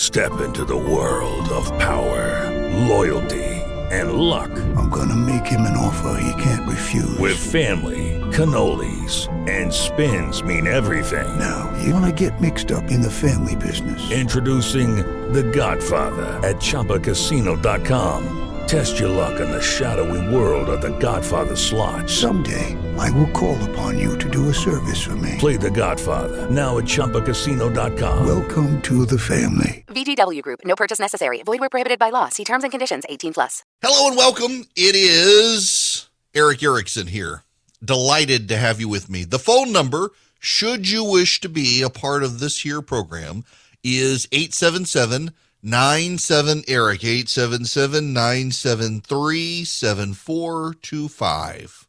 Step into the world of power, loyalty, and luck. I'm gonna make him an offer he can't refuse. With family, cannolis, and spins mean everything. Now, you wanna get mixed up in the family business. Introducing The Godfather at ChumbaCasino.com. Test your luck in the shadowy world of The Godfather slot. Someday, I will call upon you to do a service for me. Play The Godfather, now at ChumbaCasino.com. Welcome to the family. VGW Group. No purchase necessary. Void where prohibited by law. See terms and conditions. 18+. Hello and welcome. It is Eric Erickson here. Delighted to have you with me. The phone number, should you wish to be a part of this here program, is 877-97-ERIC, 877-973-7425.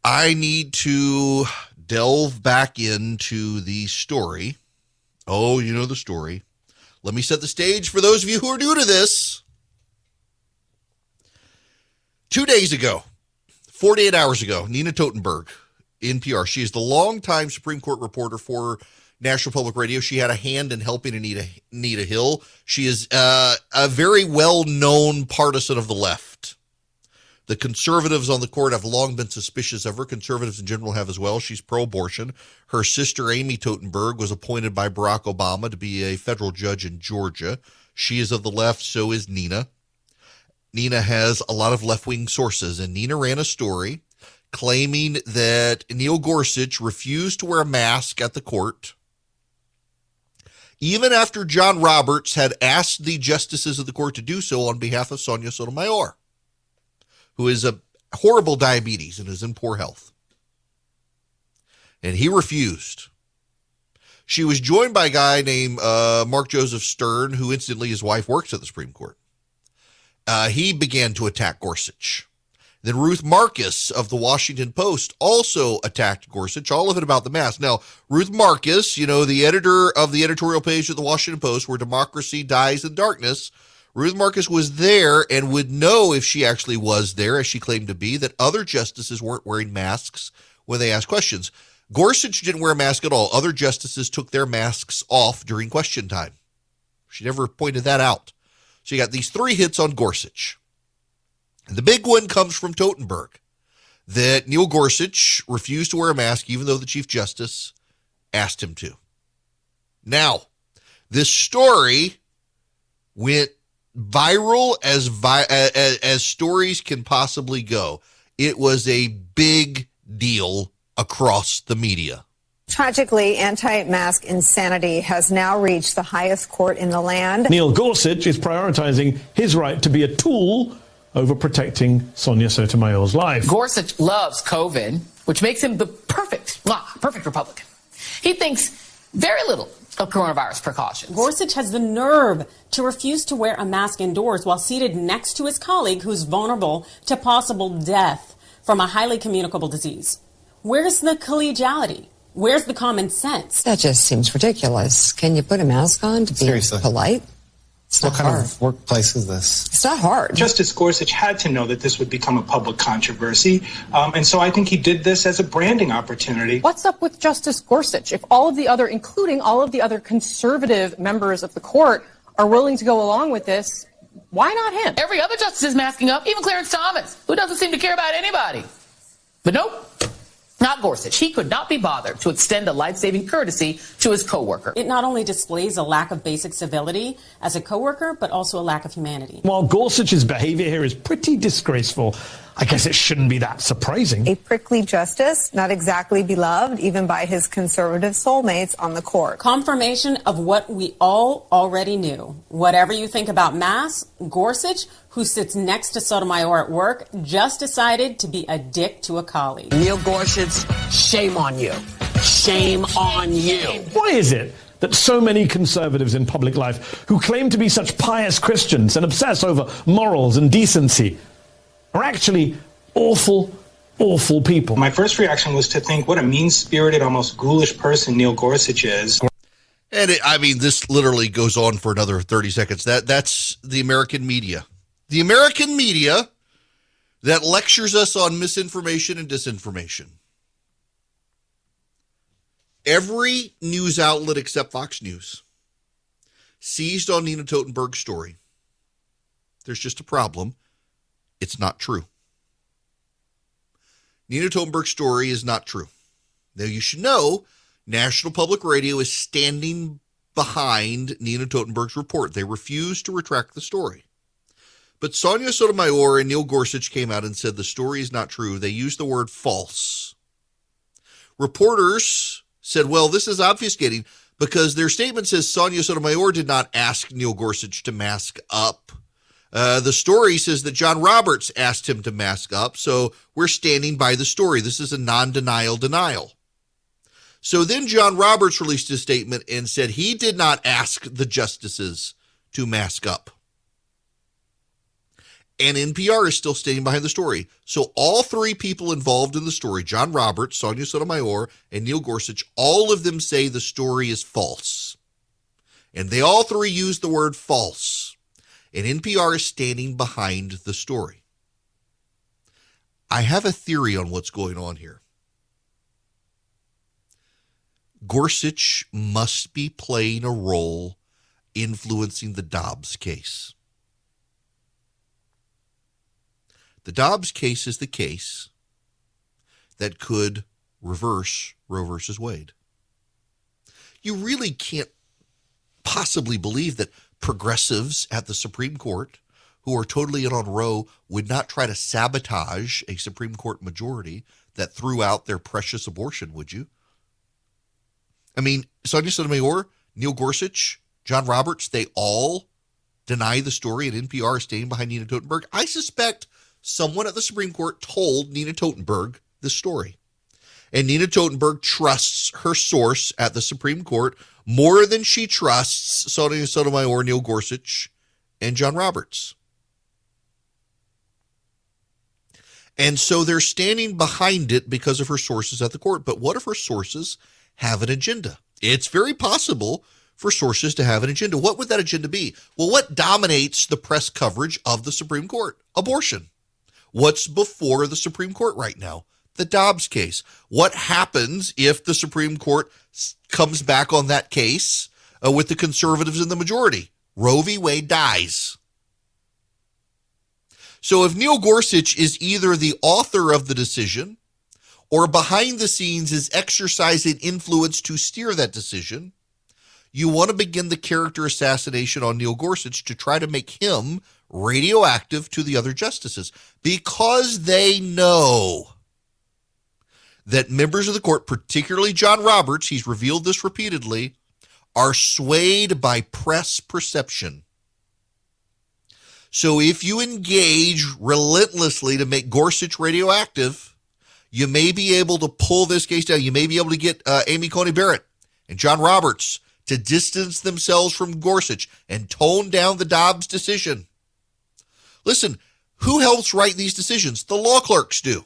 I need to delve back into the story. Oh, you know the story. Let me set the stage for those of you who are new to this. 2 days ago, 48 hours ago, Nina Totenberg, NPR, she is the longtime Supreme Court reporter for National Public Radio. She had a hand in helping Anita Hill. She is a very well-known partisan of the left. The conservatives on the court have long been suspicious of her. Conservatives in general have as well. She's pro-abortion. Her sister, Amy Totenberg, was appointed by Barack Obama to be a federal judge in Georgia. She is of the left, so is Nina. Nina has a lot of left-wing sources, and Nina ran a story claiming that Neil Gorsuch refused to wear a mask at the court, even after John Roberts had asked the justices of the court to do so on behalf of Sonia Sotomayor, who is a horrible diabetes and is in poor health. And he refused. She was joined by a guy named Mark Joseph Stern, who incidentally his wife works at the Supreme Court. He began to attack Gorsuch. Then Ruth Marcus of the Washington Post also attacked Gorsuch, all of it about the mask. Now, Ruth Marcus, you know, the editor of the editorial page of the Washington Post, where democracy dies in darkness, Ruth Marcus was there and would know, if she actually was there, as she claimed to be, that other justices weren't wearing masks when they asked questions. Gorsuch didn't wear a mask at all. Other justices took their masks off during question time. She never pointed that out. So you got these three hits on Gorsuch. And the big one comes from Totenberg, that Neil Gorsuch refused to wear a mask even though the Chief Justice asked him to. Now, this story went viral as stories can possibly go. It was a big deal across the media. Tragically, anti-mask insanity has now reached the highest court in the land. Neil Gorsuch is prioritizing his right to be a tool over protecting Sonia Sotomayor's life. Gorsuch loves COVID, which makes him the perfect Republican. He thinks very little of coronavirus precautions. Gorsuch has the nerve to refuse to wear a mask indoors while seated next to his colleague who's vulnerable to possible death from a highly communicable disease. Where's the collegiality? Where's the common sense? That just seems ridiculous. Can you put a mask on to be polite? What kind of workplace is this? It's not hard. Justice Gorsuch had to know that this would become a public controversy, and so I think he did this as a branding opportunity. What's up with Justice Gorsuch? If including all of the other conservative members of the court, are willing to go along with this, why not him? Every other justice is masking up, even Clarence Thomas, who doesn't seem to care about anybody. But nope. Not Gorsuch. He could not be bothered to extend a life-saving courtesy to his coworker. It not only displays a lack of basic civility as a coworker, but also a lack of humanity. While Gorsuch's behavior here is pretty disgraceful, I guess it shouldn't be that surprising. A prickly justice, not exactly beloved even by his conservative soulmates on the court. Confirmation of what we all already knew. Whatever you think about masks, Gorsuch, who sits next to Sotomayor at work, just decided to be a dick to a colleague. Neil Gorsuch, shame on you. Shame on you. Why is it that so many conservatives in public life who claim to be such pious Christians and obsess over morals and decency are actually awful, awful people? My first reaction was to think what a mean-spirited, almost ghoulish person Neil Gorsuch is. And this literally goes on for another 30 seconds. That's the American media. The American media that lectures us on misinformation and disinformation. Every news outlet except Fox News seized on Nina Totenberg's story. There's just a problem. It's not true. Nina Totenberg's story is not true. Now, you should know National Public Radio is standing behind Nina Totenberg's report. They refuse to retract the story. But Sonia Sotomayor and Neil Gorsuch came out and said the story is not true. They used the word false. Reporters said, well, this is obfuscating because their statement says Sonia Sotomayor did not ask Neil Gorsuch to mask up. The story says that John Roberts asked him to mask up, so we're standing by the story. This is a non-denial denial. So then John Roberts released a statement and said he did not ask the justices to mask up. And NPR is still standing behind the story. So all three people involved in the story, John Roberts, Sonia Sotomayor, and Neil Gorsuch, all of them say the story is false. And they all three use the word false. And NPR is standing behind the story. I have a theory on what's going on here. Gorsuch must be playing a role influencing the Dobbs case. The Dobbs case is the case that could reverse Roe versus Wade. You really can't possibly believe that progressives at the Supreme Court who are totally in on Roe would not try to sabotage a Supreme Court majority that threw out their precious abortion, would you? I mean, Sonia Sotomayor, Neil Gorsuch, John Roberts, they all deny the story, and NPR is standing behind Nina Totenberg. I suspect someone at the Supreme Court told Nina Totenberg this story. And Nina Totenberg trusts her source at the Supreme Court more than she trusts Sonia Sotomayor, Neil Gorsuch, and John Roberts. And so they're standing behind it because of her sources at the court. But what if her sources have an agenda? It's very possible for sources to have an agenda. What would that agenda be? Well, what dominates the press coverage of the Supreme Court? Abortion. What's before the Supreme Court right now? The Dobbs case. What happens if the Supreme Court comes back on that case with the conservatives in the majority? Roe v. Wade dies. So if Neil Gorsuch is either the author of the decision or behind the scenes is exercising influence to steer that decision, you want to begin the character assassination on Neil Gorsuch to try to make him radioactive to the other justices, because they know that members of the court, particularly John Roberts, he's revealed this repeatedly, are swayed by press perception. So if you engage relentlessly to make Gorsuch radioactive, you may be able to pull this case down. You may be able to get Amy Coney Barrett and John Roberts to distance themselves from Gorsuch and tone down the Dobbs decision. Listen, who helps write these decisions? The law clerks do.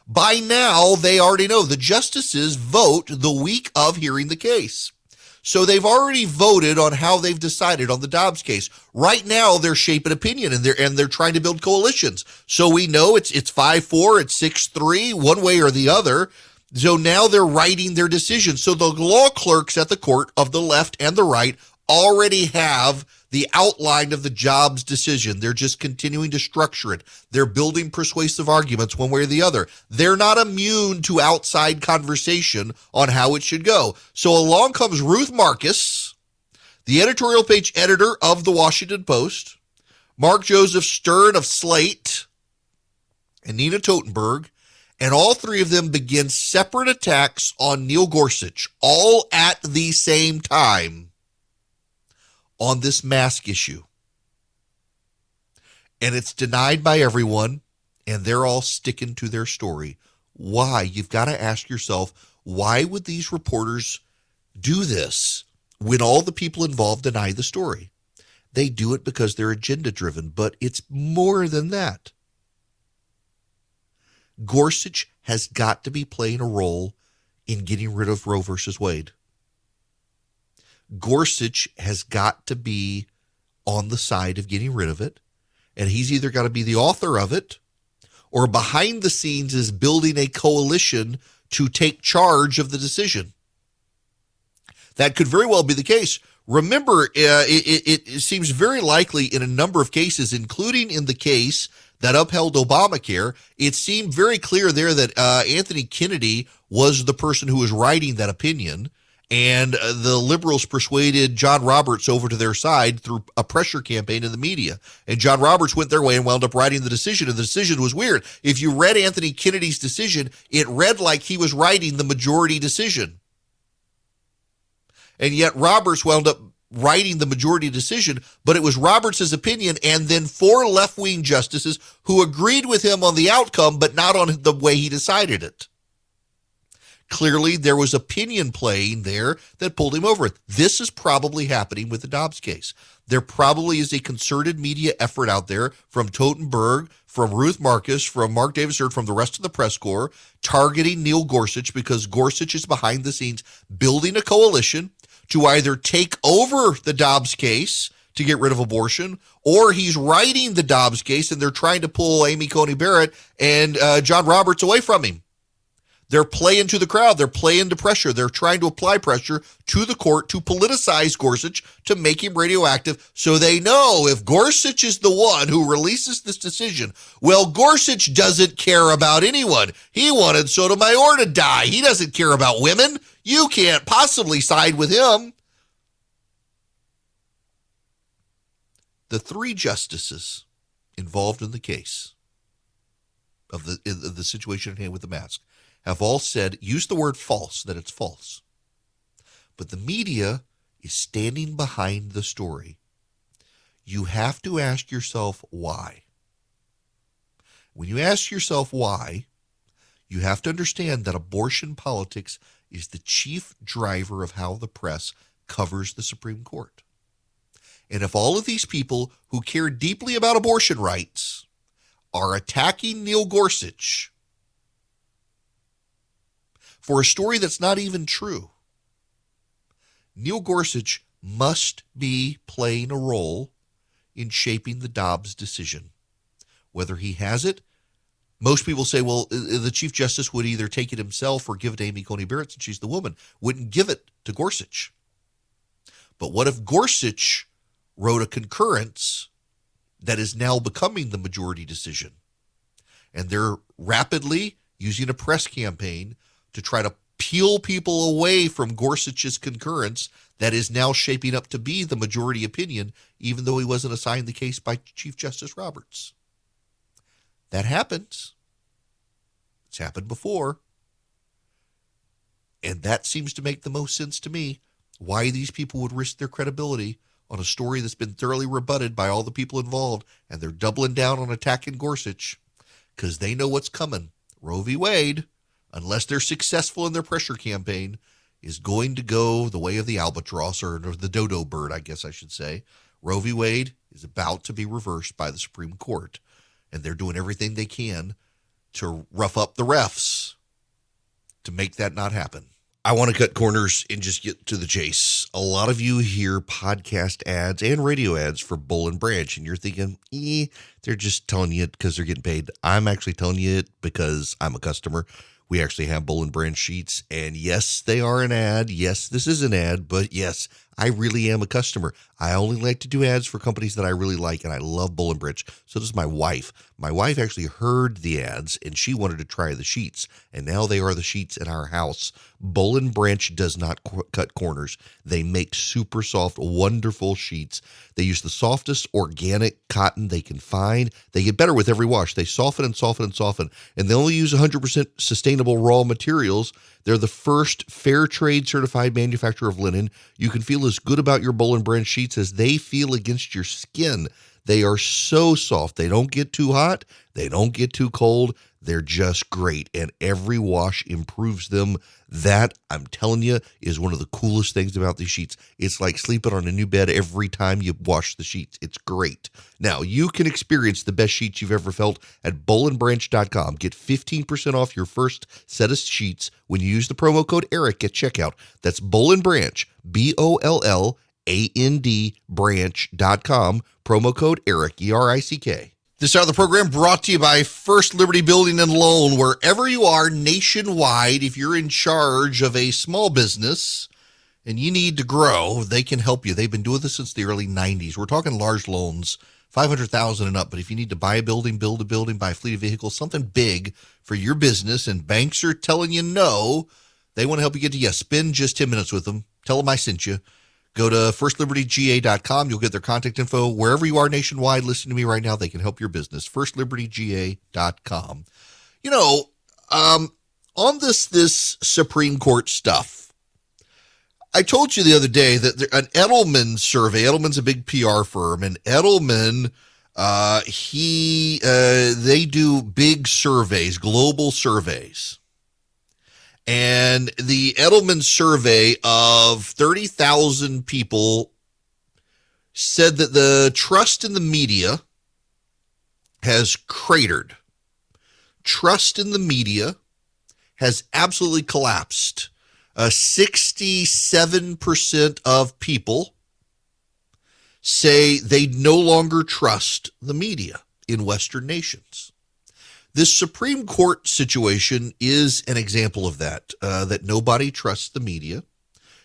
By now, they already know. The justices vote the week of hearing the case. So they've already voted on how they've decided on the Dobbs case. Right now, they're shaping opinion, and they're trying to build coalitions. So we know it's 5-4, it's 6-3, one way or the other. So now they're writing their decisions. So the law clerks at the court of the left and the right already have the outline of the Dobbs decision. They're just continuing to structure it. They're building persuasive arguments one way or the other. They're not immune to outside conversation on how it should go. So along comes Ruth Marcus, the editorial page editor of the Washington Post, Mark Joseph Stern of Slate, and Nina Totenberg, and all three of them begin separate attacks on Neil Gorsuch, all at the same time, on this mask issue. And it's denied by everyone, and they're all sticking to their story. Why? You've got to ask yourself, why would these reporters do this when all the people involved deny the story? They do it because they're agenda-driven, but it's more than that. Gorsuch has got to be playing a role in getting rid of Roe versus Wade. Gorsuch has got to be on the side of getting rid of it, and he's either got to be the author of it or behind the scenes is building a coalition to take charge of the decision. That could very well be the case. Remember, it seems very likely in a number of cases, including in the case that upheld Obamacare, it seemed very clear there that Anthony Kennedy was the person who was writing that opinion, and the liberals persuaded John Roberts over to their side through a pressure campaign in the media. And John Roberts went their way and wound up writing the decision, and the decision was weird. If you read Anthony Kennedy's decision, it read like he was writing the majority decision. And yet Roberts wound up writing the majority decision, but it was Roberts' opinion and then 4 left-wing justices who agreed with him on the outcome, but not on the way he decided it. Clearly, there was opinion playing there that pulled him over. This is probably happening with the Dobbs case. There probably is a concerted media effort out there from Totenberg, from Ruth Marcus, from Mark Davis Hurd, from the rest of the press corps, targeting Neil Gorsuch because Gorsuch is behind the scenes building a coalition to either take over the Dobbs case to get rid of abortion, or he's writing the Dobbs case and they're trying to pull Amy Coney Barrett and John Roberts away from him. They're playing to the crowd. They're playing to pressure. They're trying to apply pressure to the court to politicize Gorsuch, to make him radioactive, so they know if Gorsuch is the one who releases this decision, well, Gorsuch doesn't care about anyone. He wanted Sotomayor to die. He doesn't care about women. You can't possibly side with him. The 3 justices involved in the case of the situation at hand with the mask have all said, use the word false, that it's false. But the media is standing behind the story. You have to ask yourself why. When you ask yourself why, you have to understand that abortion politics is the chief driver of how the press covers the Supreme Court. And if all of these people who care deeply about abortion rights are attacking Neil Gorsuch for a story that's not even true, Neil Gorsuch must be playing a role in shaping the Dobbs decision. Whether he has it, most people say, well, the Chief Justice would either take it himself or give it to Amy Coney Barrett since she's the woman, wouldn't give it to Gorsuch. But what if Gorsuch wrote a concurrence that is now becoming the majority decision? And they're rapidly using a press campaign to try to peel people away from Gorsuch's concurrence that is now shaping up to be the majority opinion, even though he wasn't assigned the case by Chief Justice Roberts. That happens. It's happened before. And that seems to make the most sense to me, why these people would risk their credibility on a story that's been thoroughly rebutted by all the people involved, and they're doubling down on attacking Gorsuch because they know what's coming. Roe v. Wade, unless they're successful in their pressure campaign, is going to go the way of the albatross, or the dodo bird, I guess I should say. Roe v. Wade is about to be reversed by the Supreme Court, and they're doing everything they can to rough up the refs to make that not happen. I want to cut corners and just get to the chase. A lot of you hear podcast ads and radio ads for Bull and Branch, and you're thinking, they're just telling you it because they're getting paid. I'm actually telling you it because I'm a customer. We actually have Bull and Branch sheets, and yes, they are an ad. Yes, this is an ad, but yes, I really am a customer. I only like to do ads for companies that I really like, and I love Bull and Branch. So does my wife. My wife actually heard the ads, and she wanted to try the sheets, and now they are the sheets in our house. Bull and Branch does not cut corners. They make super soft, wonderful sheets. They use the softest organic cotton they can find. They get better with every wash. They soften and soften and soften, and they only use 100% sustainable raw materials. They're the first fair trade certified manufacturer of linen. You can feel as good about your Bull and Branch sheets as they feel against your skin. They are so soft. They don't get too hot. They don't get too cold. They're just great, and every wash improves them. That, I'm telling you, is one of the coolest things about these sheets. It's like sleeping on a new bed every time you wash the sheets. It's great. Now, you can experience the best sheets you've ever felt at bullandbranch.com. Get 15% off your first set of sheets when you use the promo code ERIC at checkout. That's Bull and Branch, BOLLAND branch.com, promo code ERIC, ERICK. This hour of the program brought to you by First Liberty Building and Loan. Wherever you are nationwide, if you're in charge of a small business and you need to grow, they can help you. They've been doing this since the early 90s. We're talking large loans, $500,000 and up. But if you need to buy a building, build a building, buy a fleet of vehicles, something big for your business, and banks are telling you no, they want to help you get to yes. Spend just 10 minutes with them. Tell them I sent you. Go to firstlibertyga.com. You'll get their contact info. Wherever you are nationwide, listen to me right now. They can help your business. firstlibertyga.com. You know, on this Supreme Court stuff, I told you the other day that an Edelman survey, Edelman's a big PR firm, and Edelman, they do big surveys, global surveys. And the Edelman survey of 30,000 people said that the trust in the media has cratered. Trust in the media has absolutely collapsed. 67% of people say they no longer trust the media in Western nations. This Supreme Court situation is an example of that, that nobody trusts the media,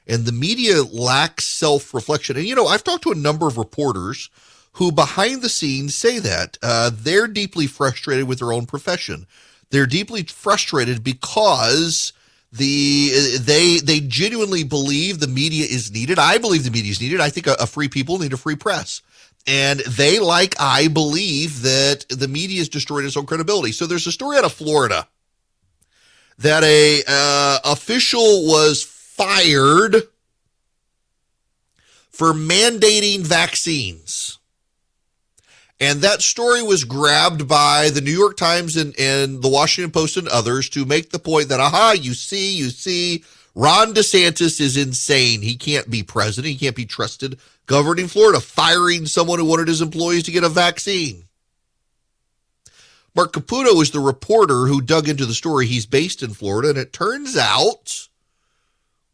and the media lacks self-reflection. And, you know, I've talked to a number of reporters who behind the scenes say that they're deeply frustrated with their own profession. They're deeply frustrated because they genuinely believe the media is needed. I believe the media is needed. I think a free people need a free press. And they, like I, believe that the media has destroyed its own credibility. So there's a story out of Florida that a official was fired for mandating vaccines. And that story was grabbed by the New York Times and the Washington Post and others to make the point that, you see, Ron DeSantis is insane. He can't be president. He can't be trusted governing Florida, firing someone who wanted his employees to get a vaccine. Mark Caputo is the reporter who dug into the story. He's based in Florida, and it turns out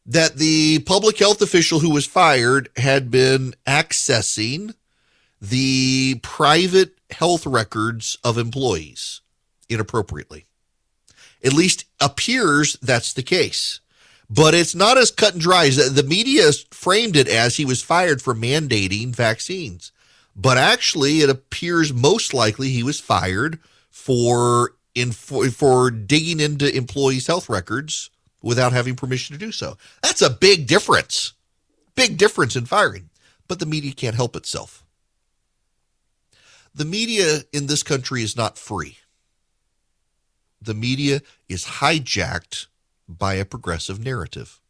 that the public health official who was fired had been accessing the private health records of employees inappropriately. At least appears that's the case. But it's not as cut and dry as the media framed it as he was fired for mandating vaccines. But actually, it appears most likely he was fired for digging into employees' health records without having permission to do so. That's a big difference. Big difference in firing. But the media can't help itself. The media in this country is not free. The media is hijacked by a progressive narrative.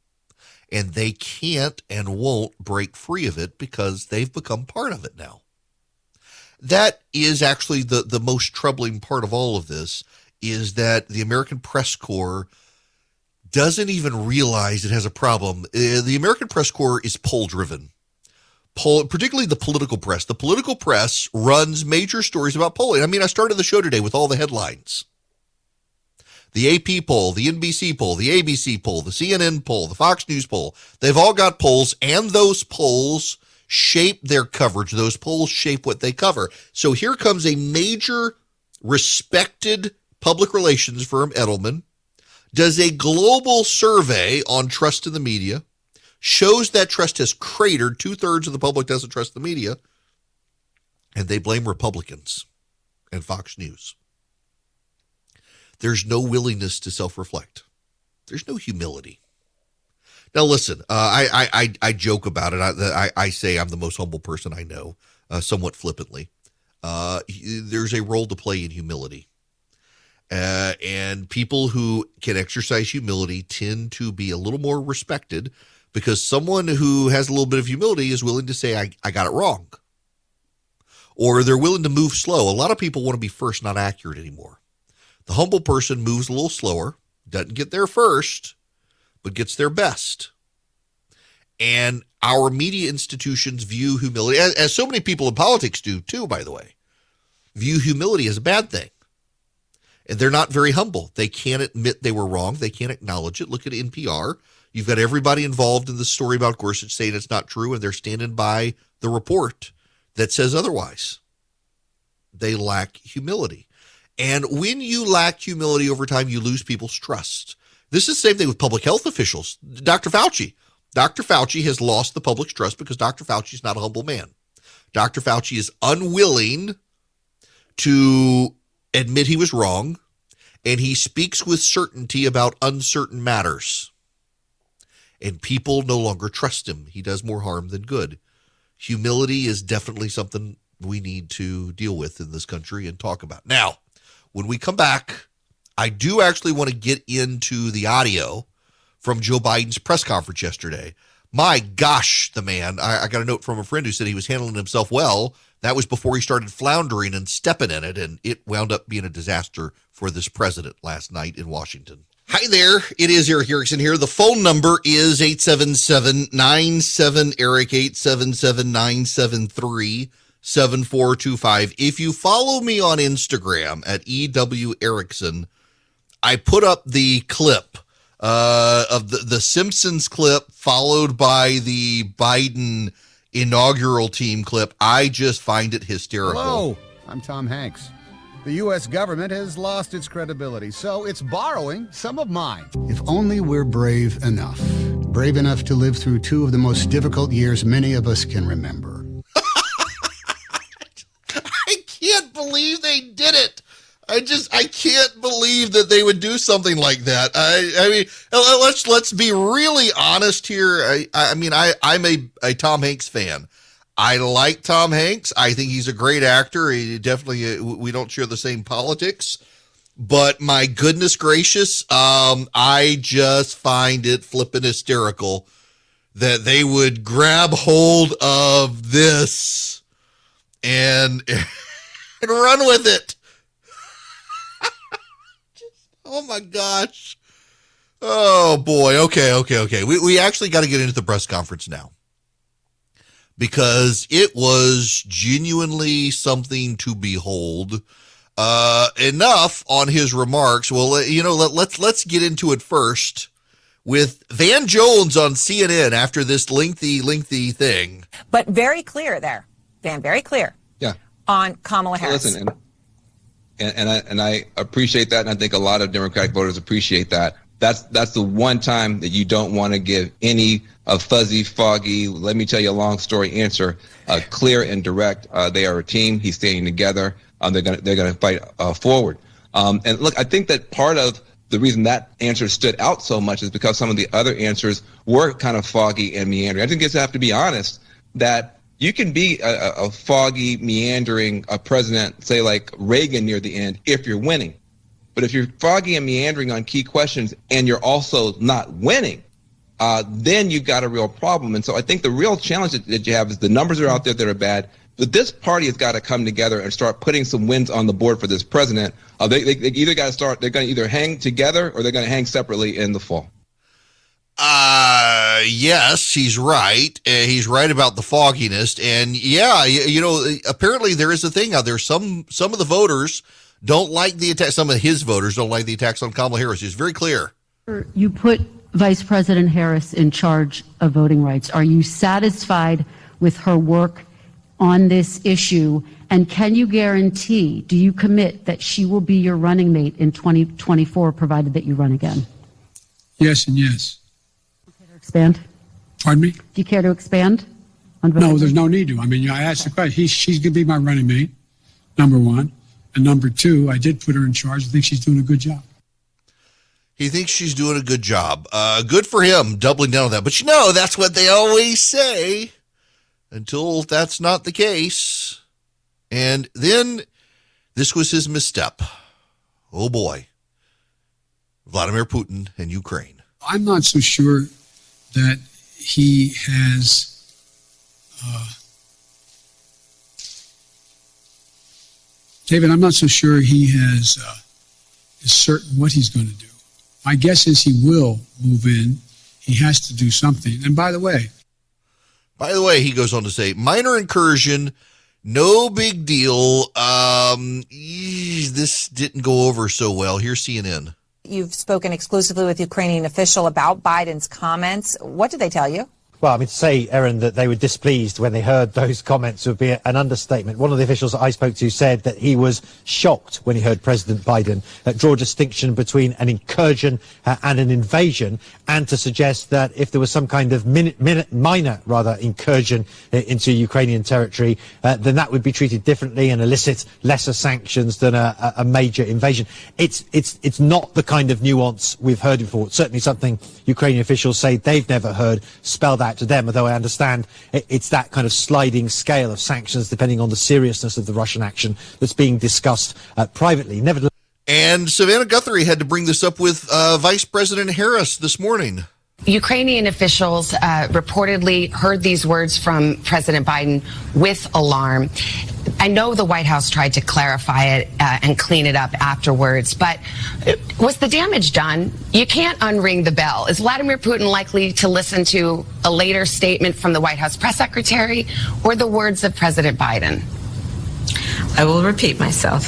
And they can't and won't break free of it because they've become part of it now. That is actually the most troubling part of all of this, is that the American Press Corps doesn't even realize it has a problem. The American Press Corps is poll-driven. Particularly the political press. The political press runs major stories about polling. I mean, I started the show today with all the headlines. The AP poll, the NBC poll, the ABC poll, the CNN poll, the Fox News poll. They've all got polls, and those polls shape their coverage. Those polls shape what they cover. So here comes a major respected public relations firm, Edelman, does a global survey on trust in the media, shows that trust has cratered. 2/3 of the public doesn't trust the media, and they blame Republicans and Fox News. There's no willingness to self-reflect. There's no humility. Now, listen, I joke about it. I say I'm the most humble person I know, somewhat flippantly. There's a role to play in humility. And people who can exercise humility tend to be a little more respected because someone who has a little bit of humility is willing to say, I got it wrong. Or they're willing to move slow. A lot of people want to be first, not accurate anymore. The humble person moves a little slower, doesn't get there first, but gets there best. And our media institutions view humility, as so many people in politics do too, by the way, view humility as a bad thing. And they're not very humble. They can't admit they were wrong. They can't acknowledge it. Look at NPR. You've got everybody involved in the story about Gorsuch saying it's not true, and they're standing by the report that says otherwise. They lack humility. And when you lack humility over time, you lose people's trust. This is the same thing with public health officials. Dr. Fauci, Dr. Fauci has lost the public's trust because Dr. Fauci is not a humble man. Dr. Fauci is unwilling to admit he was wrong, and he speaks with certainty about uncertain matters. And people no longer trust him. He does more harm than good. Humility is definitely something we need to deal with in this country and talk about. Now, when we come back, I do actually want to get into the audio from Joe Biden's press conference yesterday. My gosh, the man, I got a note from a friend who said he was handling himself well. That was before he started floundering and stepping in it, and it wound up being a disaster for this president last night in Washington. Hi there, it is Eric Erickson here. The phone number is 877-97-ERIC, 877-973-7425. If you follow me on Instagram at EW Erickson, I put up the clip of the Simpsons clip followed by the Biden inaugural team clip. I just find it hysterical. Hello, I'm Tom Hanks. The U.S. government has lost its credibility, so it's borrowing some of mine. If only we're brave enough to live through two of the most difficult years many of us can remember. I can't believe they did it. I can't believe that they would do something like that. I mean, let's be really honest here. I'm a Tom Hanks fan. I like Tom Hanks. I think he's a great actor. He definitely, we don't share the same politics, but my goodness gracious, I just find it flippin' hysterical that they would grab hold of this and run with it. Oh my gosh. Oh boy. Okay. We actually got to get into the press conference now, because it was genuinely something to behold. Enough on his remarks. Well, let's get into it first with Van Jones on CNN after this lengthy thing. But very clear there, Van, very clear. Yeah. On Kamala Harris. Listen, and I appreciate that, and I think a lot of Democratic voters appreciate that. That's the one time that you don't want to give any fuzzy, foggy, let me tell you a long story answer. Clear and direct. They are a team. He's standing together. They're gonna fight forward. And look, I think that part of the reason that answer stood out so much is because some of the other answers were kind of foggy and meandering. I think it's have to be honest that you can be a foggy, meandering president, say like Reagan near the end, if you're winning. But if you're foggy and meandering on key questions and you're also not winning, then you've got a real problem. And so I think the real challenge that you have is the numbers are out there that are bad. But this party has got to come together and start putting some wins on the board for this president. They either got to start, they're going to either hang together or they're going to hang separately in the fall. Yes, he's right. He's right about the fogginess. And yeah, apparently there is a thing out there. Some of the voters don't like the attack. Some of his voters don't like the attacks on Kamala Harris. It's very clear. You put Vice President Harris in charge of voting rights. Are you satisfied with her work on this issue? And can you guarantee, do you commit that she will be your running mate in 2024, provided that you run again? Yes and yes. Expand? Pardon me? Do you care to expand? No, there's no need to. I mean, I asked the question. She's going to be my running mate, number one. And number two, I did put her in charge. I think she's doing a good job. He thinks she's doing a good job. Good for him, doubling down on that. But that's what they always say until that's not the case. And then this was his misstep. Oh boy. Vladimir Putin and Ukraine. I'm not so sure that he has David, I'm not so sure he is certain what he's going to do. My guess is he will move in. He has to do something. And by the way, he goes on to say, minor incursion, no big deal. This didn't go over so well. Here's CNN. You've spoken exclusively with Ukrainian official about Biden's comments. What did they tell you? Well, I mean, to say, Erin, that they were displeased when they heard those comments would be an understatement. One of the officials that I spoke to said that he was shocked when he heard President Biden draw a distinction between an incursion and an invasion, and to suggest that if there was some kind of minor incursion into Ukrainian territory, then that would be treated differently and elicit lesser sanctions than a major invasion. It's not the kind of nuance we've heard before. It's certainly something Ukrainian officials say they've never heard spelled out to them, although I understand it's that kind of sliding scale of sanctions depending on the seriousness of the Russian action that's being discussed privately. Nevertheless. And Savannah Guthrie had to bring this up with Vice President Harris this morning. Ukrainian officials reportedly heard these words from President Biden with alarm. I know the White House tried to clarify it and clean it up afterwards, but was the damage done? You can't unring the bell. Is Vladimir Putin likely to listen to a later statement from the White House press secretary or the words of President Biden? I will repeat myself.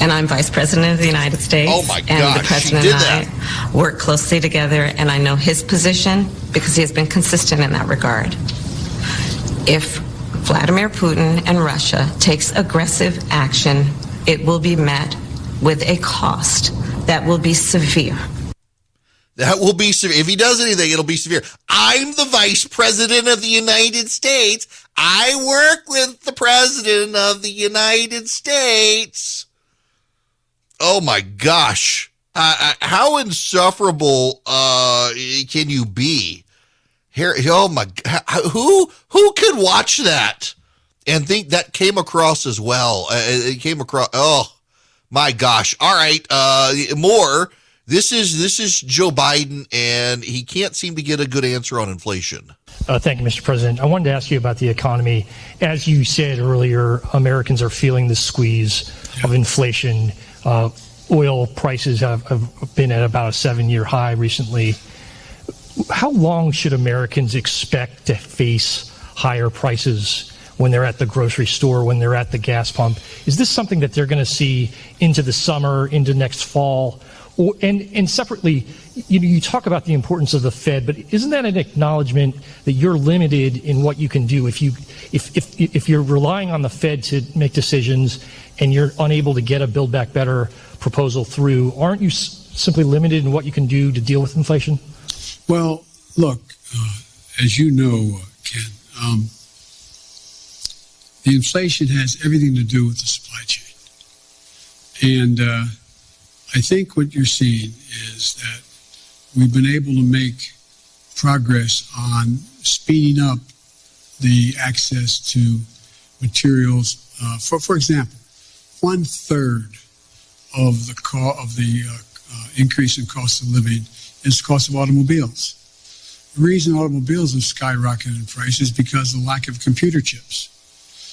And I'm Vice President of the United States. Oh my gosh, and the President and I work closely together, and I know his position because he has been consistent in that regard. If Vladimir Putin and Russia takes aggressive action, it will be met with a cost that will be severe. That will be severe. If he does anything, it'll be severe. I'm the Vice President of the United States. I work with the President of the United States. Oh my gosh. How insufferable can you be? Here, oh my, who could watch that and think that came across as well? It came across, oh my gosh. All right, more. This is Joe Biden, and he can't seem to get a good answer on inflation. Thank you, Mr. President. I wanted to ask you about the economy. As you said earlier, Americans are feeling the squeeze of inflation. Oil prices have been at about a 7-year high recently. How long should Americans expect to face higher prices when they're at the grocery store, when they're at the gas pump? Is this something that they're going to see into the summer, into next fall? And separately, you talk about the importance of the Fed, but isn't that an acknowledgement that you're limited in what you can do? If you're relying on the Fed to make decisions and you're unable to get a Build Back Better proposal through, aren't you simply limited in what you can do to deal with inflation? Well, look, as you know, Ken, the inflation has everything to do with the supply chain. And I think what you're seeing is that we've been able to make progress on speeding up the access to materials. For example, 1/3 of the increase in cost of living is the cost of automobiles. The reason automobiles have skyrocketed in price is because of the lack of computer chips.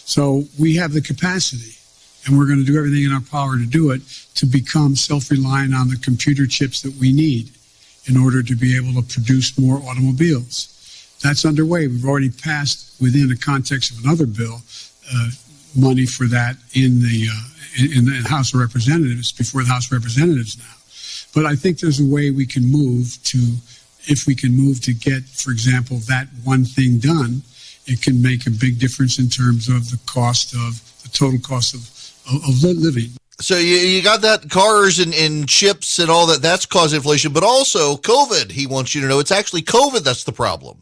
So we have the capacity, and we're going to do everything in our power to do it, to become self-reliant on the computer chips that we need in order to be able to produce more automobiles. That's underway. We've already passed, within the context of another bill, money for that in the House of Representatives, before the House of Representatives now. But I think there's a way we can move to, if we can move to get, for example, that one thing done, it can make a big difference in terms of the total cost of living. So you got that cars and chips and all that, that's caused inflation, but also COVID. He wants you to know it's actually COVID that's the problem.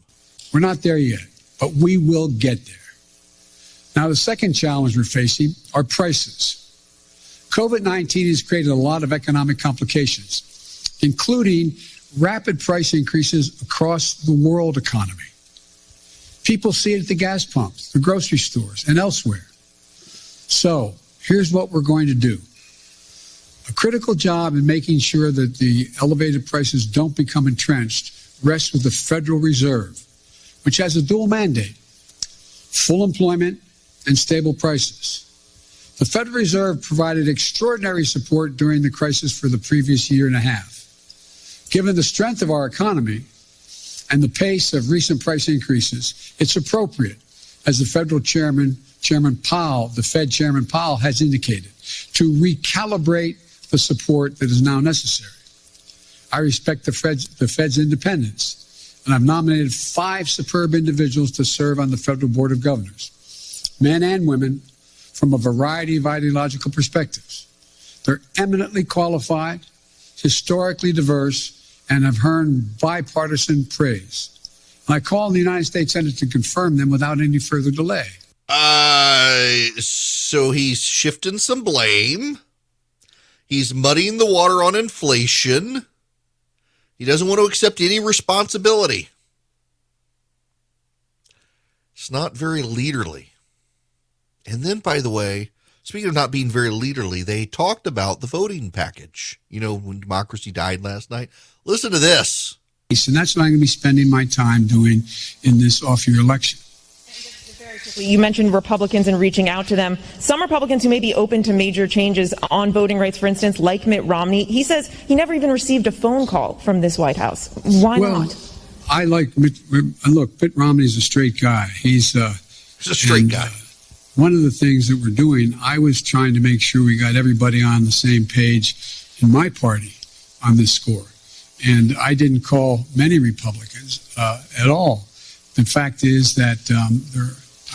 We're not there yet, but we will get there. Now, the second challenge we're facing are prices. COVID-19 has created a lot of economic complications, including rapid price increases across the world economy. People see it at the gas pumps, the grocery stores, and elsewhere. So here's what we're going to do. A critical job in making sure that the elevated prices don't become entrenched rests with the Federal Reserve, which has a dual mandate: full employment and stable prices. The Federal Reserve provided extraordinary support during the crisis for the previous year and a half. Given the strength of our economy and the pace of recent price increases, it's appropriate, as the Federal Chairman Powell, the Fed Chairman Powell, has indicated, to recalibrate the support that is now necessary. I respect the Fed's independence, and I've nominated 5 superb individuals to serve on the Federal Board of Governors, men and women from a variety of ideological perspectives. They're eminently qualified, historically diverse, and have earned bipartisan praise. And I call on the United States Senate to confirm them without any further delay. So he's shifting some blame. He's muddying the water on inflation. He doesn't want to accept any responsibility. It's not very leaderly. And then, by the way, speaking of not being very leaderly, they talked about the voting package. You know, when democracy died last night. Listen to this. And that's what I'm going to be spending my time doing in this off-year election. You mentioned Republicans and reaching out to them. Some Republicans who may be open to major changes on voting rights, for instance, like Mitt Romney, he says he never even received a phone call from this White House. Why not? I like Mitt. Look, Mitt Romney's a straight guy. He's a straight guy. One of the things that we're doing, I was trying to make sure we got everybody on the same page in my party on this score. And I didn't call many Republicans at all. The fact is that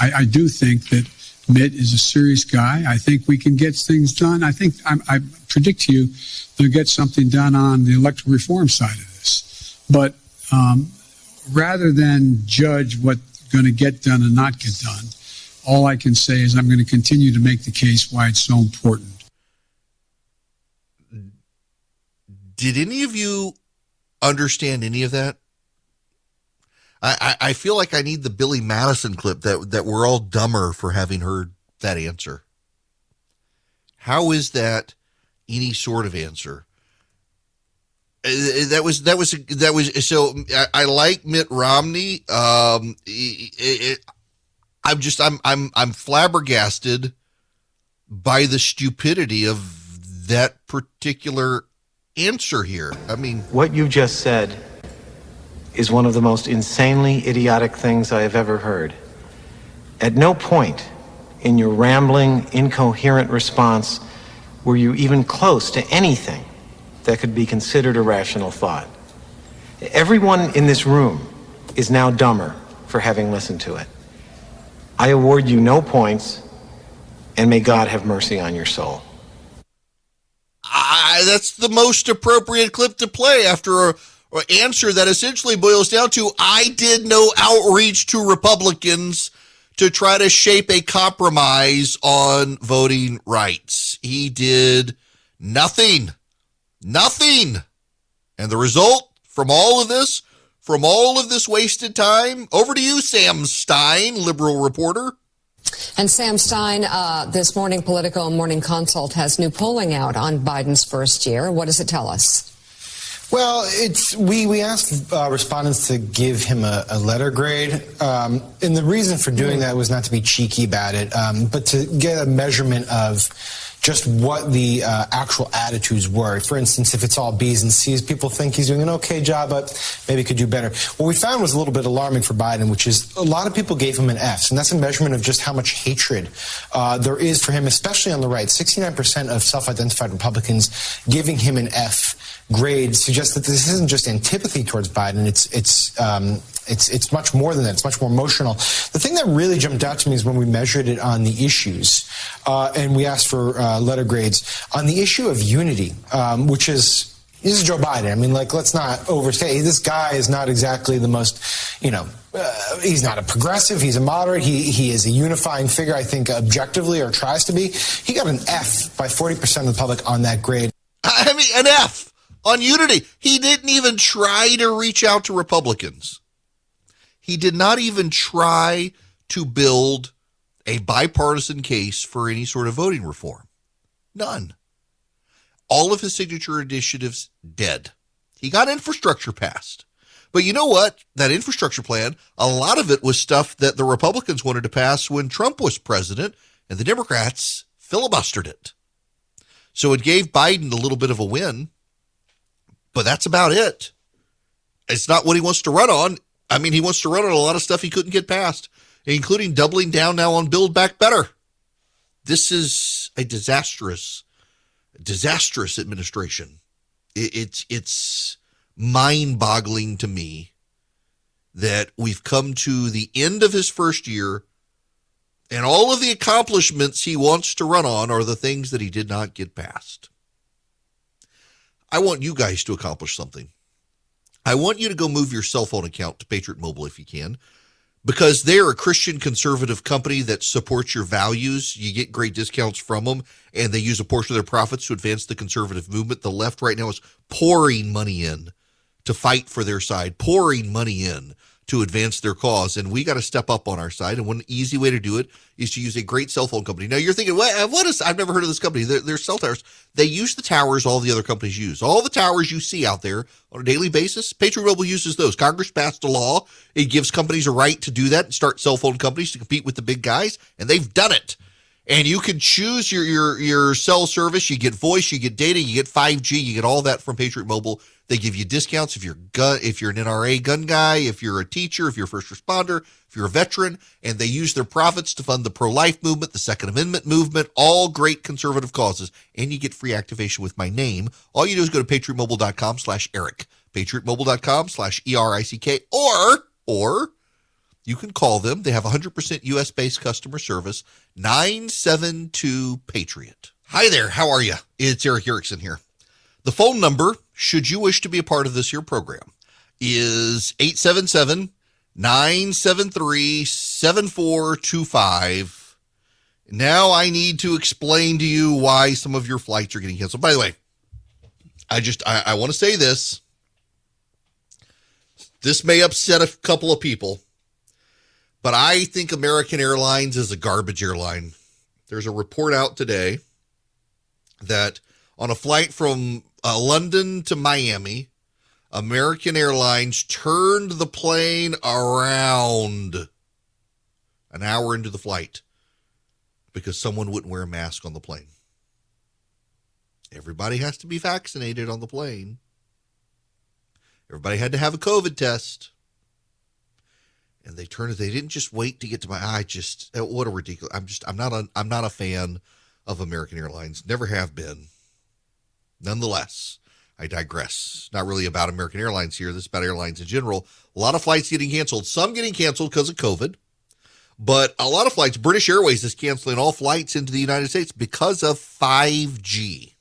I do think that Mitt is a serious guy. I think we can get things done. I think I predict to you they'll get something done on the electoral reform side of this. But rather than judge what's going to get done and not get done, all I can say is I'm going to continue to make the case why it's so important. Did any of you understand any of that? I feel like I need the Billy Madison clip that we're all dumber for having heard that answer. How is that any sort of answer? That was so I like Mitt Romney. I'm flabbergasted by the stupidity of that particular answer here. I mean, what you just said is one of the most insanely idiotic things I have ever heard. At no point in your rambling, incoherent response were you even close to anything that could be considered a rational thought. Everyone in this room is now dumber for having listened to it. I award you no points, and may God have mercy on your soul. That's the most appropriate clip to play after an answer that essentially boils down to, I did no outreach to Republicans to try to shape a compromise on voting rights. He did nothing. And the result from all of this wasted time, over to you, Sam Stein, liberal reporter. And Sam Stein, this morning Politico Morning Consult has new polling out on Biden's first year. What does it tell us? Well, we asked respondents to give him a letter grade, and the reason for doing that was not to be cheeky about it, but to get a measurement of just what the actual attitudes were. For instance, if it's all B's and C's, people think he's doing an okay job, but maybe could do better. What we found was a little bit alarming for Biden, which is a lot of people gave him an F, and that's a measurement of just how much hatred there is for him, especially on the right. 69% of self-identified Republicans giving him an F grade suggests that this isn't just antipathy towards Biden. It's much more than that. It's much more emotional. The thing that really jumped out to me is when we measured it on the issues, and we asked for letter grades on the issue of unity, which is Joe Biden. I mean, let's not overstate. This guy is not exactly the most, he's not a progressive. He's a moderate. He is a unifying figure, I think, objectively, or tries to be. He got an F by 40% of the public on that grade. I mean, an F on unity. He didn't even try to reach out to Republicans. He did not even try to build a bipartisan case for any sort of voting reform. None. All of his signature initiatives dead. He got infrastructure passed. But you know what? That infrastructure plan, a lot of it was stuff that the Republicans wanted to pass when Trump was president, and the Democrats filibustered it. So it gave Biden a little bit of a win, but that's about it. It's not what he wants to run on. I mean, he wants to run on a lot of stuff he couldn't get past, including doubling down now on Build Back Better. This is a disastrous administration. It's mind-boggling to me that we've come to the end of his first year, and all of the accomplishments he wants to run on are the things that he did not get past. I want you guys to accomplish something. I want you to go move your cell phone account to Patriot Mobile if you can, because they're a Christian conservative company that supports your values. You get great discounts from them, and they use a portion of their profits to advance the conservative movement. The left right now is pouring money in to fight for their side, pouring money in to advance their cause, and we got to step up on our side. And one easy way to do it is to use a great cell phone company. Now you're thinking, what is? I've never heard of this company. They're cell towers. They use the towers all the other companies use. All the towers you see out there on a daily basis, Patriot Mobile uses those. Congress passed a law. It gives companies a right to do that and start cell phone companies to compete with the big guys, and they've done it. And you can choose your cell service. You get voice, you get data, you get 5G, you get all that from Patriot Mobile. They give you discounts if you're an NRA gun guy, if you're a teacher, if you're a first responder, if you're a veteran, and they use their profits to fund the pro-life movement, the Second Amendment movement, all great conservative causes. And you get free activation with my name. All you do is go to patriotmobile.com/Eric, patriotmobile.com/ERICK, or you can call them. They have 100% U.S.-based customer service, 972-PATRIOT. Hi there. How are you? It's Eric Erickson here. The phone number, should you wish to be a part of this here program, is 877-973-7425. Now I need to explain to you why some of your flights are getting canceled. By the way, I want to say this. This may upset a couple of people, but I think American Airlines is a garbage airline. There's a report out today that on a flight from London to Miami, American Airlines turned the plane around an hour into the flight because someone wouldn't wear a mask on the plane. Everybody has to be vaccinated on the plane. Everybody had to have a COVID test. And they didn't just wait to get to what a ridiculous. I'm not a fan of American Airlines. Never have been. Nonetheless, I digress. Not really about American Airlines here. This is about airlines in general. A lot of flights getting canceled. Some getting canceled because of COVID. But a lot of flights, British Airways is canceling all flights into the United States because of 5G.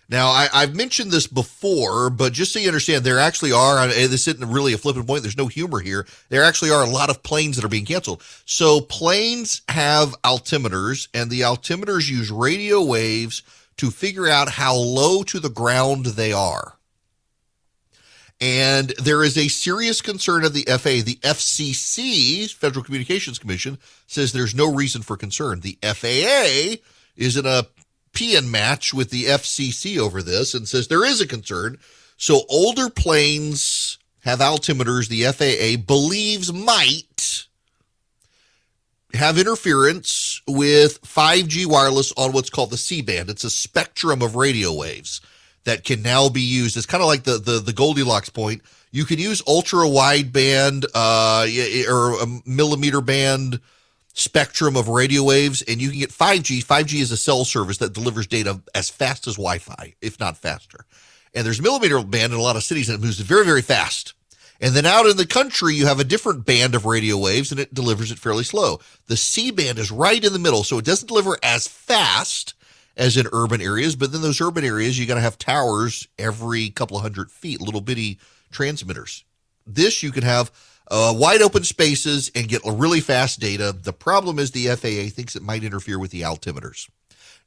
Now, I've mentioned this before, but just so you understand, there actually are, this isn't really a flippant point, there's no humor here, there actually are a lot of planes that are being canceled. So planes have altimeters, and the altimeters use radio waves to figure out how low to the ground they are. And there is a serious concern of the FAA. The FCC, Federal Communications Commission, says there's no reason for concern. The FAA is in a peeing match with the FCC over this and says there is a concern. So older planes have altimeters the FAA believes might have interference with 5G wireless on what's called the C-band. It's a spectrum of radio waves that can now be used. It's kind of like the Goldilocks point. You can use ultra wideband or a millimeter band spectrum of radio waves, and you can get 5G. 5G is a cell service that delivers data as fast as Wi-Fi, if not faster. And there's millimeter band in a lot of cities, and it moves very, very fast. And then out in the country, you have a different band of radio waves, and it delivers it fairly slow. The C-band is right in the middle, so it doesn't deliver as fast as in urban areas, but then those urban areas, you got to have towers every couple of 100 feet, little bitty transmitters. This, you can have wide open spaces and get really fast data. The problem is the FAA thinks it might interfere with the altimeters.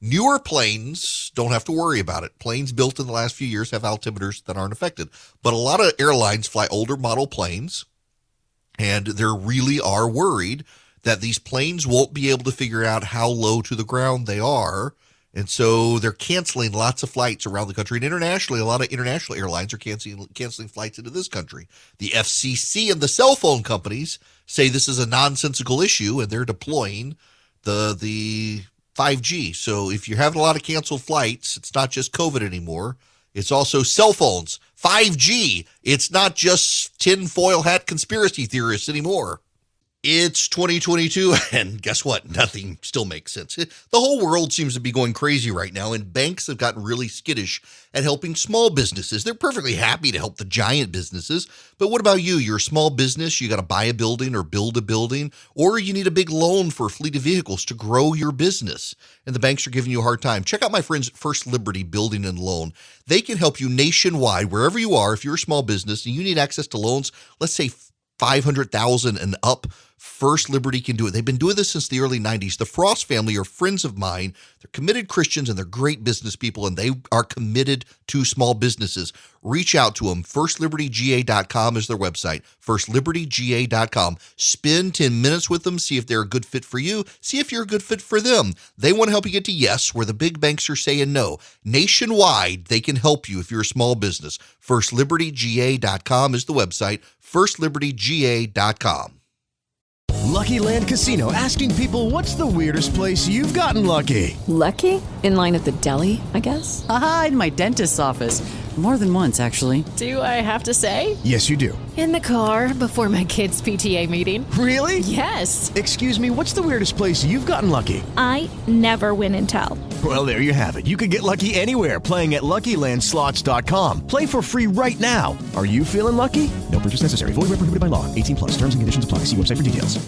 Newer planes don't have to worry about it. Planes built in the last few years have altimeters that aren't affected. But a lot of airlines fly older model planes, and they really are worried that these planes won't be able to figure out how low to the ground they are. And so they're canceling lots of flights around the country. And internationally, a lot of international airlines are canceling flights into this country. The FCC and the cell phone companies say this is a nonsensical issue, and they're deploying the 5G. So if you're having a lot of canceled flights, it's not just COVID anymore. It's also cell phones. 5G. It's not just tinfoil hat conspiracy theorists anymore. It's 2022, and guess what? Nothing still makes sense. The whole world seems to be going crazy right now, and banks have gotten really skittish at helping small businesses. They're perfectly happy to help the giant businesses, but what about you? You're a small business, you got to buy a building or build a building, or you need a big loan for a fleet of vehicles to grow your business, and the banks are giving you a hard time. Check out my friends First Liberty Building and Loan. They can help you nationwide, wherever you are. If you're a small business and you need access to loans, let's say $500,000 and up, First Liberty can do it. They've been doing this since the early 90s. The Frost family are friends of mine. They're committed Christians and they're great business people, and they are committed to small businesses. Reach out to them. FirstLibertyGA.com is their website. FirstLibertyGA.com. Spend 10 minutes with them. See if they're a good fit for you. See if you're a good fit for them. They want to help you get to yes, where the big banks are saying no. Nationwide, they can help you if you're a small business. FirstLibertyGA.com is the website. FirstLibertyGA.com. Lucky Land Casino, asking people, what's the weirdest place you've gotten lucky? Lucky? In line at the deli, I guess? Aha, in my dentist's office. More than once, actually. Do I have to say? Yes, you do. In the car before my kids' PTA meeting. Really? Yes. Excuse me, what's the weirdest place you've gotten lucky? I never win and tell. Well, there you have it. You can get lucky anywhere, playing at LuckyLandSlots.com. Play for free right now. Are you feeling lucky? No purchase necessary. Void where prohibited by law. 18+. Terms and conditions apply. See website for details.